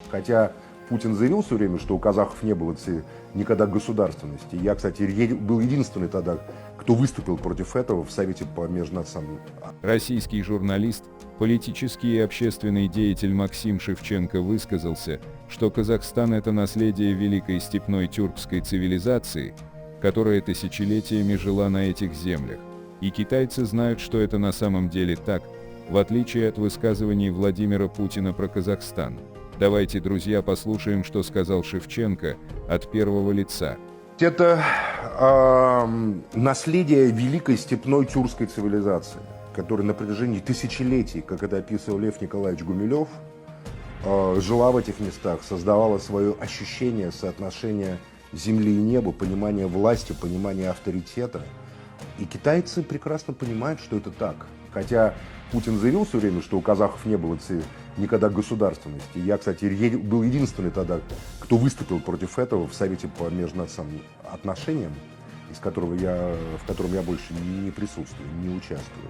Хотя Путин заявил все время, что у казахов не было никогда государственности. Я, кстати, был единственный тогда, кто выступил против этого в Совете по межнациональному. Российский журналист, политический и общественный деятель Максим Шевченко высказался, что Казахстан – это наследие великой степной тюркской цивилизации, которая тысячелетиями жила на этих землях. И китайцы знают, что это на самом деле так, в отличие от высказываний Владимира Путина про Казахстан. Давайте, друзья, послушаем, что сказал Шевченко от первого лица. Это наследие великой степной тюркской цивилизации, которая на протяжении тысячелетий, как это описывал Лев Николаевич Гумилев, жила в этих местах, создавала свое ощущение соотношения земли и неба, понимание власти, понимание авторитета. И китайцы прекрасно понимают, что это так. Хотя Путин заявил все время, что у казахов не было никогда государственности. Я, кстати, был единственный тогда, кто выступил против этого в Совете по межнациональным отношениям, в котором я больше не присутствую, не участвую.